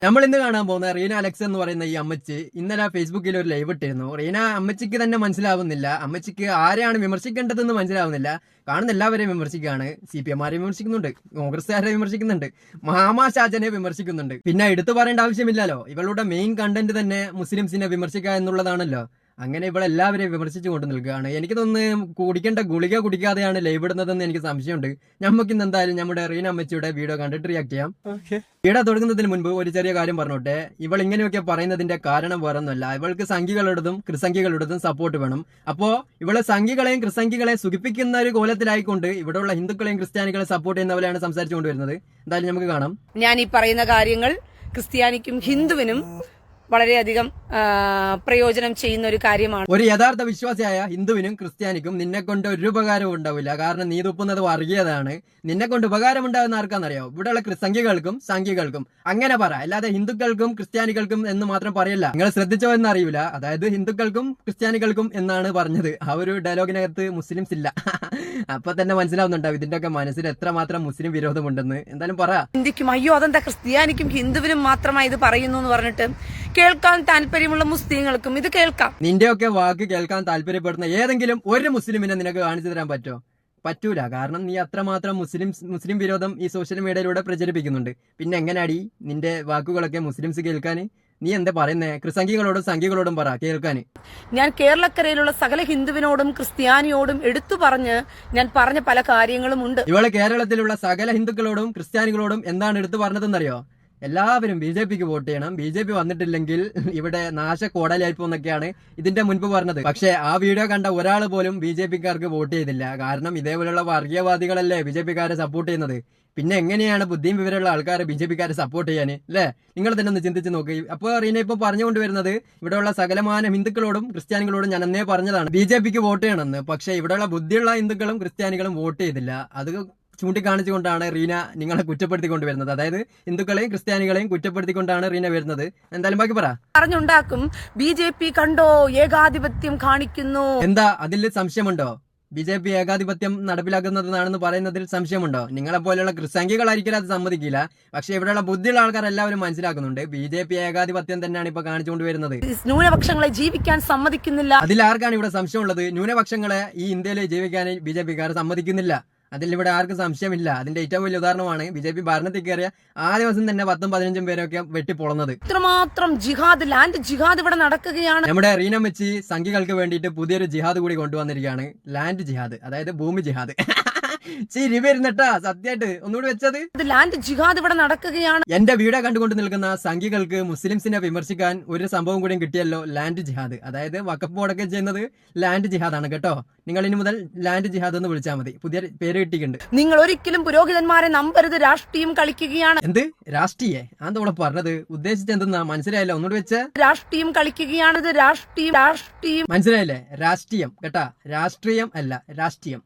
നമ്മൾ ഇന്ന് കാണാൻ പോകുന്ന റീന അലക്സ് എന്ന് പറയുന്ന ഈ അമ്മച്ചി ഇന്നലെ ഫേസ്ബുക്കിൽ ഒരു ലൈവ് ഇട്ടിരുന്നു. റീന അമ്മച്ചിക്ക് തന്നെ മനസ്സിലാവുന്നില്ല, അമ്മച്ചിക്ക് ആരെയാണ് വിമർശിക്കേണ്ടതെന്ന് മനസ്സിലാവുന്നില്ല. കാണുന്ന എല്ലാവരെയും വിമർശിക്കുകയാണ്. CPM-മാരെ വിമർശിക്കുന്നുണ്ട്, കോൺഗ്രസ്സുകാരെ വിമർശിക്കുന്നുണ്ട്, മഹാമാ ഷാജനെ വിമർശിക്കുന്നുണ്ട്. പിന്നെ എടുത്തു പറയേണ്ട ആവശ്യമില്ലല്ലോ, ഇവളുടെ മെയിൻ കണ്ടന്റ് തന്നെ മുസ്ലിംസിനെ വിമർശിക്കുക എന്നുള്ളതാണല്ലോ. അങ്ങനെ ഇവളെല്ലാവരെയും വിമർശിച്ചു കൊണ്ട് നിൽക്കുകയാണ്. എനിക്ക് തോന്നുന്നു കുടിക്കേണ്ട ഗുളിക കുടിക്കാതെയാണ് ലൈവ് ഇടുന്നതെന്ന് എനിക്ക് സംശയമുണ്ട്. നമുക്കിന്ന് എന്തായാലും നമ്മുടെ റീന അമ്മച്ചിയുടെ വീഡിയോ കണ്ടിട്ട് റിയാക്ട് ചെയ്യാം. വീഡിയോ തുടങ്ങുന്നതിന് മുൻപ് ഒരു ചെറിയ കാര്യം പറഞ്ഞോട്ടെ. ഇവൾ ഇങ്ങനെയൊക്കെ പറയുന്നതിന്റെ കാരണം വേറൊന്നുമല്ല, ഇവൾക്ക് സംഘികളുടേതും ക്രിസംഘികളുടേതും സപ്പോർട്ട് വേണം. അപ്പോ ഇവള് സംഘികളെയും ക്രിസംഘികളെയും സുഖിപ്പിക്കുന്ന ഒരു കോലത്തിലായിക്കൊണ്ട് ഇവിടെയുള്ള ഹിന്ദുക്കളെയും ക്രിസ്ത്യാനികളെയും സപ്പോർട്ട് ചെയ്യുന്നവരെയാണ് സംസാരിച്ചു കൊണ്ടുവരുന്നത്. എന്തായാലും നമുക്ക് കാണാം. ഞാൻ ഈ പറയുന്ന കാര്യങ്ങൾ ക്രിസ്ത്യാനിക്കും ഹിന്ദുവിനും വളരെയധികം പ്രയോജനം ചെയ്യുന്ന ഒരു കാര്യമാണ്. ഒരു യഥാർത്ഥ വിശ്വാസിയായ ഹിന്ദുവിനും ക്രിസ്ത്യാനിക്കും നിന്നെ കൊണ്ട് ഒരു ഉപകാരവും ഉണ്ടാവില്ല. കാരണം നീ തുപ്പുന്നത് വർഗീയതാണ്. നിന്നെ കൊണ്ട് ഉപകാരം ഉണ്ടാകുന്ന ആർക്കാന്നറിയോ? ഇവിടെയുള്ള ക്രിസംഖ്യകൾക്കും സംഖ്യകൾക്കും. അങ്ങനെ പറ, അല്ലാതെ ഹിന്ദുക്കൾക്കും ക്രിസ്ത്യാനികൾക്കും എന്ന് മാത്രം പറയല്ല. നിങ്ങൾ ശ്രദ്ധിച്ചോ എന്നറിയില്ല, അതായത് ഹിന്ദുക്കൾക്കും ക്രിസ്ത്യാനികൾക്കും എന്നാണ് പറഞ്ഞത്. ആ ഒരു ഡയലോഗിനകത്ത് മുസ്ലിംസ് ഇല്ല. അപ്പൊ തന്നെ മനസ്സിലാവുന്നുണ്ടാവും ഇതിന്റെ ഒക്കെ മനസ്സിൽ എത്രമാത്രം മുസ്ലിം വിരോധമുണ്ടെന്ന്. എന്തായാലും പറ. ഹിന്ദിക്കും അയ്യോ അതെന്താ ക്രിസ്ത്യാനിക്കും ഹിന്ദുവിനും മാത്രമായി ഇത് പറയുന്നു എന്ന് പറഞ്ഞിട്ട് കേൾക്കാൻ താല്പര്യമുള്ള മുസ്ലിങ്ങൾക്കും ഇത് കേൾക്കാം. നിന്റെയൊക്കെ വാക്ക് കേൾക്കാൻ താല്പര്യപ്പെടുന്ന ഏതെങ്കിലും ഒരു മുസ്ലിമിനെ നിനക്ക് കാണിച്ചു തരാൻ പറ്റോ? പറ്റൂല. കാരണം നീ അത്രമാത്രം മുസ്ലിം വിരോധം ഈ സോഷ്യൽ മീഡിയയിലൂടെ പ്രചരിപ്പിക്കുന്നുണ്ട്. പിന്നെ എങ്ങനെയാടി നിന്റെ വാക്കുകളൊക്കെ മുസ്ലിംസ് കേൾക്കാന്? നീ എന്താ പറയുന്നേ? ക്രിസംഖികളോടും സംഖ്യകളോടും പറ കേൾക്കാന്. ഞാൻ കേരളക്കരയിലുള്ള സകല ഹിന്ദുവിനോടും ക്രിസ്ത്യാനിയോടും എടുത്തു പറഞ്ഞ് ഞാൻ പറഞ്ഞ പല കാര്യങ്ങളും ഉണ്ട്. ഇവള് കേരളത്തിലുള്ള സകല ഹിന്ദുക്കളോടും ക്രിസ്ത്യാനികളോടും എന്താണ് എടുത്തു പറഞ്ഞതെന്നറിയോ? എല്ലാവരും BJP-ക്ക് വോട്ട് ചെയ്യണം, BJP വന്നിട്ടില്ലെങ്കിൽ ഇവിടെ നാശക്കോടലായിപ്പോന്നൊക്കെയാണ് ഇതിന്റെ മുൻപ് പറഞ്ഞത്. പക്ഷെ ആ വീഡിയോ കണ്ട ഒരാൾ പോലും BJP-ക്കാർക്ക് വോട്ട് ചെയ്തില്ല. കാരണം ഇതേപോലെയുള്ള വർഗീയവാദികളല്ലേ BJP-ക്കാരെ സപ്പോർട്ട് ചെയ്യുന്നത്. പിന്നെ എങ്ങനെയാണ് ബുദ്ധിയും വിവരമുള്ള ആൾക്കാരെ BJP-ക്കാരെ സപ്പോർട്ട് ചെയ്യാൻ? അല്ലേ? നിങ്ങൾ തന്നെ ഒന്ന് ചിന്തിച്ച് നോക്കി. അപ്പോൾ റീന ഇപ്പൊ പറഞ്ഞുകൊണ്ടുവരുന്നത് ഇവിടെയുള്ള സകലമാന ഹിന്ദുക്കളോടും ക്രിസ്ത്യാനികളോടും ഞാൻ അന്നേ പറഞ്ഞതാണ് BJP-ക്ക് വോട്ട് ചെയ്യണമെന്ന്. പക്ഷെ ഇവിടെയുള്ള ബുദ്ധിയുള്ള ഹിന്ദുക്കളും ക്രിസ്ത്യാനികളും വോട്ട് ചെയ്തില്ല. അത് ചൂണ്ടിക്കാണിച്ചുകൊണ്ടാണ് റീന നിങ്ങളെ കുറ്റപ്പെടുത്തിക്കൊണ്ടുവരുന്നത്. അതായത് ഹിന്ദുക്കളെയും ക്രിസ്ത്യാനികളെയും കുറ്റപ്പെടുത്തിക്കൊണ്ടാണ് റീന വരുന്നത്. എന്തായാലും ബാക്കി പറ. പറഞ്ഞുണ്ടാക്കും BJP കണ്ടോ ഏകാധിപത്യം കാണിക്കുന്നു. എന്താ അതിൽ സംശയമുണ്ടോ? BJP ഏകാധിപത്യം നടപ്പിലാക്കുന്നതാണെന്ന് പറയുന്നതിൽ സംശയമുണ്ടോ? നിങ്ങളെ പോലെയുള്ള ക്രിസ്ത്യാനികളായിരിക്കും അത് സമ്മതിക്കില്ല. പക്ഷെ ഇവിടെയുള്ള ബുദ്ധിയുള്ള ആൾക്കാർ എല്ലാവരും മനസ്സിലാക്കുന്നുണ്ട് BJP ഏകാധിപത്യം തന്നെയാണ് ഇപ്പൊ കാണിച്ചുകൊണ്ടുവരുന്നത്. ന്യൂനപക്ഷങ്ങളെ ജീവിക്കാൻ സമ്മതിക്കുന്നില്ല. അതിൽ ആർക്കാണ് ഇവിടെ സംശയമുള്ളത്? ന്യൂനപക്ഷങ്ങളെ ഈ ഇന്ത്യയിൽ ജീവിക്കാൻ BJP-ക്കാർ സമ്മതിക്കുന്നില്ല. അതിലിവിടെ ആർക്കും സംശയമില്ല. അതിന്റെ ഏറ്റവും വലിയ ഉദാഹരണമാണ് BJP ഭരണത്തിൽ കയറിയ ആ ദിവസം തന്നെ 10-15 പേരൊക്കെ വെട്ടിപ്പൊളന്നത്. ഇത്രമാത്രം ജിഹാദ്, ലാൻഡ് ജിഹാദ് ഇവിടെ നടക്കുകയാണ്. നമ്മുടെ റീന അമ്മച്ചി സംഘികൾക്ക് വേണ്ടിയിട്ട് പുതിയൊരു ജിഹാദ് കൂടി കൊണ്ടുവന്നിരിക്കുകയാണ്. ലാൻഡ് ജിഹാദ്, അതായത് ഭൂമി ജിഹാദ്. ചിരി വരുന്നട്ടാ, സത്യമായിട്ട് ഒന്നുകൂടി വെച്ചത്. ലാൻഡ് ജിഹാദ് ഇവിടെ നടക്കുകയാണ്. എന്റെ വീഡിയോ കണ്ടുകൊണ്ട് നിൽക്കുന്ന സംഘികൾക്ക് മുസ്ലിംസിനെ വിമർശിക്കാൻ ഒരു സംഭവം കൂടി കിട്ടിയല്ലോ, ലാൻഡ് ജിഹാദ്. അതായത് വഖഫ് ബോർഡൊക്കെ ചെയ്യുന്നത് ലാൻഡ് ജിഹാദാണ് കേട്ടോ. നിങ്ങൾ ഇനി മുതൽ ലാൻഡ് ജിഹാദ് എന്ന് വിളിച്ചാൽ മതി. പുതിയ പേര് കിട്ടിയിട്ടുണ്ട്. നിങ്ങൾ ഒരിക്കലും പുരോഹിതന്മാരെ നമ്പരുത്, രാഷ്ട്രീയം കളിക്കുകയാണ്. എന്ത് രാഷ്ട്രീയ? അതെന്താ പറഞ്ഞത്? ഉദ്ദേശിച്ചത് എന്തെന്നാ മനസ്സിലായല്ലോ? ഒന്നുകൂടി വെച്ച. രാഷ്ട്രീയം കളിക്കുകയാണിത്. രാഷ്ട്രീയം മനസ്സിലായില്ലേ? രാഷ്ട്രീയം കേട്ടാ, രാഷ്ട്രീയം അല്ല രാഷ്ട്രീയം.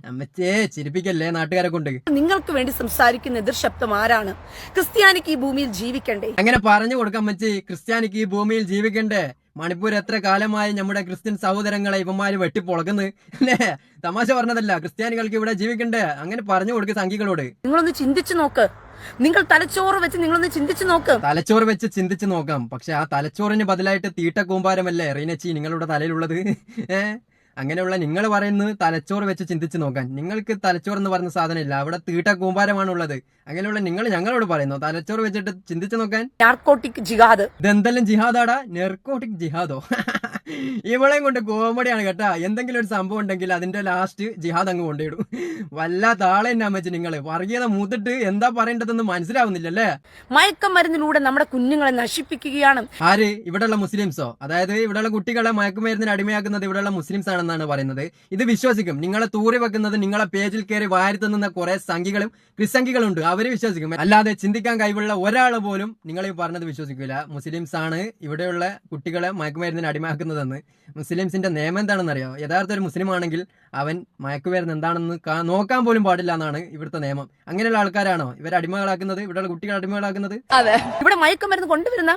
അമ്മച്ചേ ചിരിപ്പിക്കല്ലേ നാട്ടുകാരെ കൊണ്ട്. നിങ്ങൾക്ക് വേണ്ടി സംസാരിക്കുന്ന എതിർ ശബ്ദം ആരാണ്? ക്രിസ്ത്യാനിക്ക് ഈ ഭൂമിയിൽ ജീവിക്കണ്ടേ? അങ്ങനെ പറഞ്ഞു കൊടുക്കാം അമ്മച്ചി. ക്രിസ്ത്യാനിക്ക് ഈ ഭൂമിയിൽ ജീവിക്കണ്ടേ? മണിപ്പൂർ എത്ര കാലമായി നമ്മുടെ ക്രിസ്ത്യൻ സഹോദരങ്ങളെ ഇവന്മാര് വെട്ടിപ്പൊളകുന്നു അല്ലേ? തമാശ പറഞ്ഞതല്ല. ക്രിസ്ത്യാനികൾക്ക് ഇവിടെ ജീവിക്കണ്ടേ? അങ്ങനെ പറഞ്ഞു കൊടുക്കുക സംഘികളോട്. നിങ്ങളൊന്ന് ചിന്തിച്ചു നോക്ക്. നിങ്ങൾ തലച്ചോറ് വെച്ച് നിങ്ങളൊന്ന് ചിന്തിച്ചു നോക്ക്. തലച്ചോറ് വെച്ച് ചിന്തിച്ചു നോക്കാം. പക്ഷെ ആ തലച്ചോറിന് ബദലായിട്ട് തീട്ട കൂമ്പാരമല്ലേ റീനച്ചി നിങ്ങളുടെ തലയിലുള്ളത്? അങ്ങനെയുള്ള നിങ്ങൾ പറയുന്നത് തലച്ചോറ് വെച്ച് ചിന്തിച്ചു നോക്കാൻ. നിങ്ങൾക്ക് തലച്ചോറ് എന്ന് പറഞ്ഞ സാധനം ഇല്ല, അവിടെ തീട്ട കൂമ്പാരമാണ് ഉള്ളത്. അങ്ങനെയുള്ള നിങ്ങൾ ഞങ്ങളോട് പറയുന്നു തലച്ചോറ് വെച്ചിട്ട് ചിന്തിച്ചു നോക്കാൻ. നാർക്കോട്ടിക് ജിഹാദ്. ഇതെന്തെല്ലാം ജിഹാദാടാ? നെർക്കോട്ടിക് ജിഹാദോ? ഇവളെയും കൊണ്ട് കോമഡിയാണ് കേട്ടാ. എന്തെങ്കിലും ഒരു സംഭവം ഉണ്ടെങ്കിൽ അതിന്റെ ലാസ്റ്റ് ജിഹാദ് അങ്ങ് കൊണ്ടിടും. വല്ലാത്ത ആളെ തന്നെ അമ്മച്ചി നിങ്ങള്. വർഗീയത മൂത്തിട്ട് എന്താ പറയേണ്ടതെന്ന് മനസ്സിലാവുന്നില്ലല്ലേ? മയക്കമരുന്നിലൂടെ നമ്മുടെ കുഞ്ഞുങ്ങളെ നശിപ്പിക്കുകയാണ്. ആര്? ഇവിടെയുള്ള മുസ്ലിംസോ? അതായത് ഇവിടെയുള്ള കുട്ടികളെ മയക്കുമരുന്നിന് അടിമയാക്കുന്നത് ഇവിടെയുള്ള മുസ്ലിംസ് ആണെന്നാണ് പറയുന്നത്. ഇത് വിശ്വസിക്കും. നിങ്ങളെ തൂറി വെക്കുന്നത് നിങ്ങളെ പേജിൽ കയറി വാരിത്തുന്ന കുറെ സംഘികളും ക്രിസംഘികളുണ്ട്, അവര് വിശ്വസിക്കും. അല്ലാതെ ചിന്തിക്കാൻ കഴിവുള്ള ഒരാൾ പോലും നിങ്ങൾ ഈ പറഞ്ഞത് വിശ്വസിക്കില്ല. മുസ്ലിംസ് ആണ് ഇവിടെയുള്ള കുട്ടികളെ മയക്കുമരുന്നിന് അടിമയാക്കുന്നതെന്ന്. മുസ്ലിംസിന്റെ നിയമം എന്താണെന്നറിയോ? യഥാർത്ഥ ഒരു മുസ്ലിം ആണെങ്കിൽ അവൻ മയക്കുമരുന്ന് എന്താണെന്ന് നോക്കാൻ പോലും പാടില്ല എന്നാണ് ഇവിടുത്തെ നിയമം. അങ്ങനെയുള്ള ആൾക്കാരാണോ ഇവരെ അടിമകളാക്കുന്നത്, ഇവിടെയുള്ള കുട്ടികൾ അടിമകളാക്കുന്നത്? അതെ, ഇവിടെ മയക്കുമരുന്ന് കൊണ്ടുവരുന്ന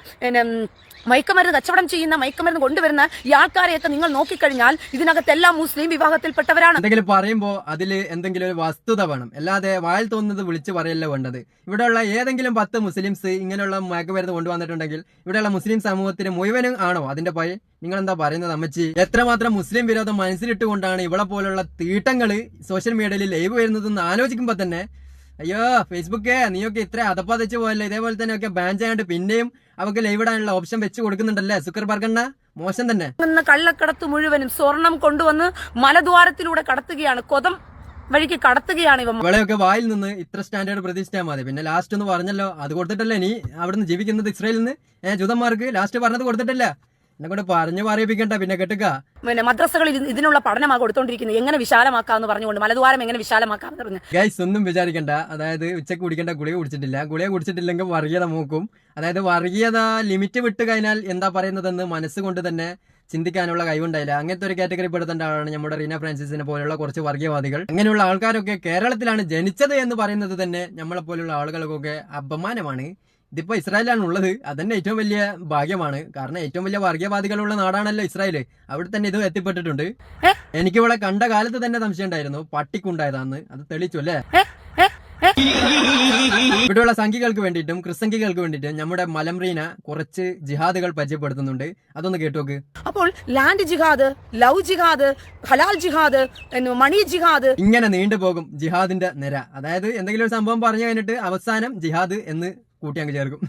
മയക്കുമരുന്ന് കച്ചവടം ചെയ്യുന്ന മയക്കുമരുന്ന് കൊണ്ടുവരുന്ന ഈ ആൾക്കാരെയൊക്കെ നിങ്ങൾ നോക്കിക്കഴിഞ്ഞാൽ ഇതിനകത്തെല്ലാം മുസ്ലിം വിഭാഗത്തിൽപ്പെട്ടവരാണ്. എന്തെങ്കിലും പറയുമ്പോൾ അതിൽ എന്തെങ്കിലും ഒരു വസ്തുത വേണം, അല്ലാതെ വായിൽ തോന്നുന്നത് വിളിച്ചു പറയല്ല വേണ്ടത്. ഇവിടെയുള്ള ഏതെങ്കിലും 10 മുസ്ലിംസ് ഇങ്ങനെയുള്ള മയക്കുമരുന്ന് കൊണ്ടുവന്നിട്ടുണ്ടെങ്കിൽ ഇവിടെയുള്ള മുസ്ലിം സമൂഹത്തിന് മുഴുവനും ആണോ അതിന്റെ പഴയ? നിങ്ങൾ എന്താ പറയുന്നത് അമ്മച്ചി? എത്രമാത്രം മുസ്ലിം വിരോധം മനസ്സിലിട്ടുകൊണ്ടാണ് ഇവിടെ പോലുള്ള തീട്ടങ്ങള് സോഷ്യൽ മീഡിയയിൽ ലൈവ് വരുന്നതെന്ന് ആലോചിക്കുമ്പോ തന്നെ അയ്യോ, ഫേസ്ബുക്കേ നീയൊക്കെ ഇത്ര അതപ്പതിച്ച് പോയല്ലോ. ഇതേപോലെ തന്നെ ഒക്കെ ബാൻ ചെയ്യാണ്ട് പിന്നെയും അവർക്ക് ലൈവ് ഇടാനുള്ള ഓപ്ഷൻ വെച്ച് കൊടുക്കുന്നുണ്ടല്ലേ സുക്കർബർഗണ്ണ? മോശം തന്നെ. കള്ളക്കടത്ത് മുഴുവനും സ്വർണം കൊണ്ടുവന്ന് മലദ്വാരത്തിലൂടെ കടത്തുകയാണ്, കൊതം വഴിക്ക് കടത്തുകയാണ് ഇവ. ഇവളെയൊക്കെ വായിൽ നിന്ന് ഇത്ര സ്റ്റാൻഡേർഡ് പ്രതീക്ഷിച്ചാൽ മതി. പിന്നെ ലാസ്റ്റ് ഒന്ന് പറഞ്ഞല്ലോ, അത് കൊടുത്തിട്ടല്ലേ നീ അവിടുന്ന് ജീവിക്കുന്നത് ഇസ്രായേലിൽ നിന്ന്? ജൂതന്മാർക്ക് ലാസ്റ്റ് പറഞ്ഞത് കൊടുത്തിട്ടില്ല. എന്നെ കൊണ്ട് പറഞ്ഞു പറയിപ്പിക്കണ്ട, പിന്നെ കെട്ടുക. പിന്നെ മദ്രസകളിൽ ഇതിനുള്ള പഠനമാണ് കൊടുത്തോണ്ടിരിക്കുന്നത്, എങ്ങനെ വിശാലമാക്കാന്ന് പറഞ്ഞുകൊണ്ട്, മലദ്വാരം എങ്ങനെ വിശാലമാക്കാന്ന് പറഞ്ഞു. ഗൈസ് ഒന്നും വിചാരിക്കണ്ട, അതായത് ഉച്ചക്ക് കുടിക്കേണ്ട ഗുളിക കുടിച്ചിട്ടില്ല. ഗുളിക കുടിച്ചിട്ടില്ലെങ്കിൽ വർഗീയത മൂക്കും. അതായത് വർഗീയത ലിമിറ്റ് വിട്ട് കഴിഞ്ഞാൽ എന്താ പറയുന്നതെന്ന് മനസ്സുകൊണ്ട് തന്നെ ചിന്തിക്കാനുള്ള കഴിവുണ്ടായില്ല. അങ്ങനത്തെ ഒരു കാറ്റഗറി പെടുത്തേണ്ട ആളാണ് നമ്മുടെ റീന ഫ്രാൻസിസിനെ പോലുള്ള കുറച്ച് വർഗീയവാദികൾ. അങ്ങനെയുള്ള ആൾക്കാരൊക്കെ കേരളത്തിലാണ് ജനിച്ചത് എന്ന് പറയുന്നത് തന്നെ നമ്മളെ പോലുള്ള ആളുകൾക്കൊക്കെ അപമാനമാണ്. ഇതിപ്പോ ഇസ്രായേലാണ് ഉള്ളത്, അതന്നെ ഏറ്റവും വലിയ ഭാഗ്യമാണ്. കാരണം ഏറ്റവും വലിയ വർഗീയവാദികളുള്ള നാടാണല്ലോ ഇസ്രായേല്. അവിടെ തന്നെ ഇത് എത്തിപ്പെട്ടിട്ടുണ്ട്. എനിക്ക് ഇവിടെ കണ്ട കാലത്ത് തന്നെ സംശയം ഉണ്ടായിരുന്നു പട്ടിക്കുണ്ടായതാന്ന്. അത് തെളിയിച്ചു അല്ലേ? ഇവിടെയുള്ള സംഖ്യകൾക്ക് വേണ്ടിയിട്ടും ക്രിസ്സംഖ്യകൾക്ക് വേണ്ടിയിട്ടും നമ്മുടെ മലം റീന കുറച്ച് ജിഹാദുകൾ പരിചയപ്പെടുത്തുന്നുണ്ട്. അതൊന്ന് കേട്ടോക്ക്. അപ്പോൾ ലാൻഡ് ജിഹാദ്, ലവ് ജിഹാദ്, ഹലാൽ ജിഹാദ്, മണി ജിഹാദ്, ഇങ്ങനെ നീണ്ടുപോകും ജിഹാദിന്റെ നിര. അതായത് എന്തെങ്കിലും ഒരു സംഭവം പറഞ്ഞു കഴിഞ്ഞിട്ട് അവസാനം ജിഹാദ് എന്ന് കൂട്ടി അങ്ങ് ചേർക്കും.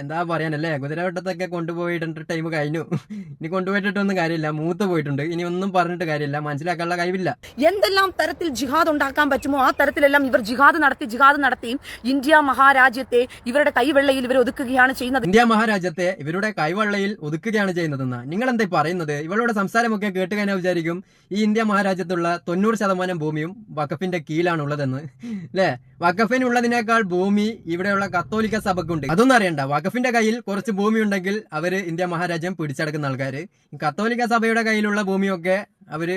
എന്താ പറയാനല്ലേ, കുതിരവട്ടത്തൊക്കെ കൊണ്ടുപോയിട്ട് ടൈം കഴിഞ്ഞു. ഇനി കൊണ്ടുപോയിട്ടൊന്നും കാര്യമില്ല, മൂത്ത് പോയിട്ടുണ്ട്. ഇനി ഒന്നും പറഞ്ഞിട്ട് കാര്യമില്ല, മനസ്സിലാക്കാനുള്ള കഴിവില്ല. എന്തെല്ലാം തരത്തിൽ ജിഹാദ് ഉണ്ടാക്കാൻ പറ്റുമോ ആ തരത്തിലെല്ലാം ഇവർ ജിഹാദ് നടത്തിയും ഇന്ത്യ മഹാരാജ്യത്തെ ഇവരുടെ കൈവെള്ളയിൽ ഇവർ ഒതുക്കുകയാണ് ചെയ്യുന്നത്. ഇന്ത്യ മഹാരാജ്യത്തെ ഇവരുടെ കൈവെള്ളയിൽ ഒതുക്കുകയാണ് ചെയ്യുന്നതെന്ന് നിങ്ങൾ എന്താ പറയുന്നത്? ഇവളുടെ സംസാരമൊക്കെ കേട്ട് കഴിഞ്ഞാൽ വിചാരിക്കും ഈ ഇന്ത്യ മഹാരാജ്യത്തുള്ള 90% ഭൂമിയും വഖഫിന്റെ കീഴിലാണുള്ളതെന്ന് അല്ലേ? വഖഫിനുള്ളതിനേക്കാൾ ഭൂമി ഇവിടെയുള്ള കത്തോലിക്ക സഭക്കുണ്ട്. അതൊന്നും അറിയണ്ട. വഖഫിന്റെ കയ്യിൽ കുറച്ച് ഭൂമി ഉണ്ടെങ്കിൽ അവര് ഇന്ത്യ മഹാരാജ്യം പിടിച്ചെടുക്കുന്ന ആൾക്കാര്. കത്തോലിക്ക സഭയുടെ കയ്യിലുള്ള ഭൂമിയൊക്കെ അവര്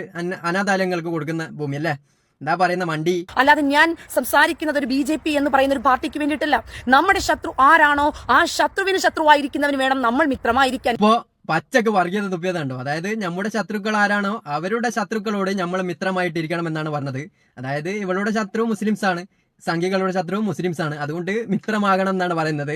അനാഥാലയങ്ങൾക്ക് കൊടുക്കുന്ന ഭൂമി അല്ലേ? എന്താ പറയുന്ന മണ്ടി? അല്ലാതെ ഞാൻ സംസാരിക്കുന്നത് ഒരു BJP എന്ന് പറയുന്ന ഒരു പാർട്ടിക്ക് വേണ്ടിയിട്ടല്ല. നമ്മുടെ ശത്രു ആരാണോ ആ ശത്രുവിന് ശത്രുവായിരിക്കുന്നവന് വേണം നമ്മൾ മിത്രമായിരിക്കാൻ. ഇപ്പോ പച്ചക്ക് വർഗീയത തുപ്പിയതുണ്ടോ? അതായത് നമ്മുടെ ശത്രുക്കൾ ആരാണോ അവരുടെ ശത്രുക്കളോട് നമ്മൾ മിത്രമായിട്ടിരിക്കണം എന്നാണ് പറഞ്ഞത്. അതായത് ഇവളുടെ ശത്രു മുസ്ലിംസ് ആണ്, സംഘികളുടെ ശത്രു മുസ്ലിംസ് ആണ്, അതുകൊണ്ട് മിത്രമാകണം എന്നാണ് പറയുന്നത്.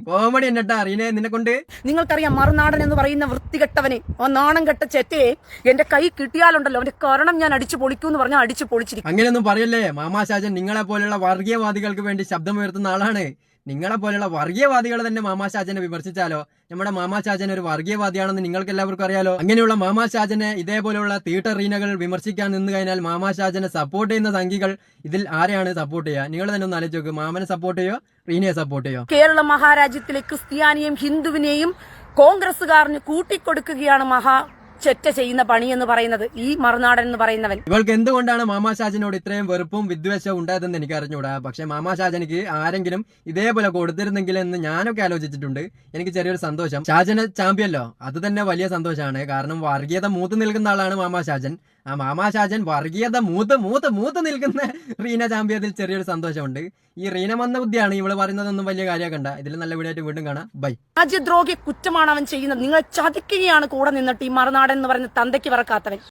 കോമഡി എന്നിട്ടാ അറിയണേ നിന്നെ കൊണ്ട്. നിങ്ങൾക്കറിയാം മറുനാടൻ എന്ന് പറയുന്ന വൃത്തികെട്ടവനെ, ആ നാണം കെട്ട ചെറ്റയെ എന്റെ കൈ കിട്ടിയാലുണ്ടല്ലോ അവന്റെ കാരണം ഞാൻ അടിച്ചു പൊളിക്കൂ എന്ന് പറഞ്ഞാൽ അടിച്ചു പൊളിച്ചിരിക്കും. അങ്ങനെയൊന്നും പറയല്ലേ മാമാ ഷാജൻ. നിങ്ങളെ പോലെയുള്ള വർഗീയവാദികൾക്ക് വേണ്ടി ശബ്ദമുയർത്തുന്ന ആളാണ്. നിങ്ങളെ പോലെയുള്ള വർഗീയവാദികൾ തന്നെ മാമാ ഷാജനെ വിമർശിച്ചാലോ? നമ്മുടെ മാമാ ഷാജൻ ഒരു വർഗീയവാദിയാണെന്ന് നിങ്ങൾക്ക് എല്ലാവർക്കും അറിയാലോ. അങ്ങനെയുള്ള മാമാ ഷാജനെ ഇതേപോലെയുള്ള തീട്ട റീനകൾ വിമർശിക്കാൻ നിന്ന് കഴിഞ്ഞാൽ മാമാ ഷാജനെ സപ്പോർട്ട് ചെയ്യുന്ന സംഘികൾ ഇതിൽ ആരെയാണ് സപ്പോർട്ട് ചെയ്യുക? നിങ്ങൾ തന്നെ ഒന്ന് ആലോചിച്ച് നോക്ക്. മാമനെ സപ്പോർട്ട് ചെയ്യോ റീനയെ സപ്പോർട്ട് ചെയ്യോ? കേരള മഹാരാജ്യത്തിലെ ക്രിസ്ത്യാനിയും ഹിന്ദുവിനെയും കോൺഗ്രസുകാരന് കൂട്ടിക്കൊടുക്കുകയാണ് ചെറ്റ ചെയ്യുന്ന പണി എന്ന് പറയുന്നത് ഈ മറുനാടൻ എന്ന് പറയുന്നവൻ. ഇവൾക്ക് എന്തുകൊണ്ടാണ് മാമാ ഷാജനോട് ഇത്രയും വെറുപ്പും വിദ്വേഷവും ഉണ്ടായതെന്ന് എനിക്ക് അറിഞ്ഞൂടാ. പക്ഷെ മാമാ ഷാജനിക്ക് ആരെങ്കിലും ഇതേപോലെ കൊടുത്തിരുന്നെങ്കിൽ എന്ന് ഞാനൊക്കെ ആലോചിച്ചിട്ടുണ്ട്. എനിക്ക് ചെറിയൊരു സന്തോഷം. ഷാജന ചാമ്പ്യല്ലോ, അത് തന്നെ വലിയ സന്തോഷമാണ്. കാരണം വർഗീയത മൂത്ത് നിൽക്കുന്ന ആളാണ് മാമാ ഷാജൻ. ആ മാമാ ഷാജൻ വർഗീയത മൂത്ത് നിൽക്കുന്ന റീന ചാമ്പ്യത്തിൽ ചെറിയൊരു സന്തോഷമുണ്ട്. ഈ റീന വന്ന ബുദ്ധിയാണ് ഇവള് പറയുന്നതൊന്നും വലിയ കാര്യമാക്കണ്ട. ഇതിൽ നല്ല വീഡിയോ വീണ്ടും കാണാം. ബൈ. രാജ്യദ്രോഹി കുറ്റമാണ് അവൻ ചെയ്യുന്നത്. നിങ്ങൾ ചതിക്കുകയാണ് കൂടെ നിന്നിട്ട് ഈ മറുനാടൻ എന്ന് പറയുന്ന തന്തയ്ക്ക് പറക്കാത്തവൻ.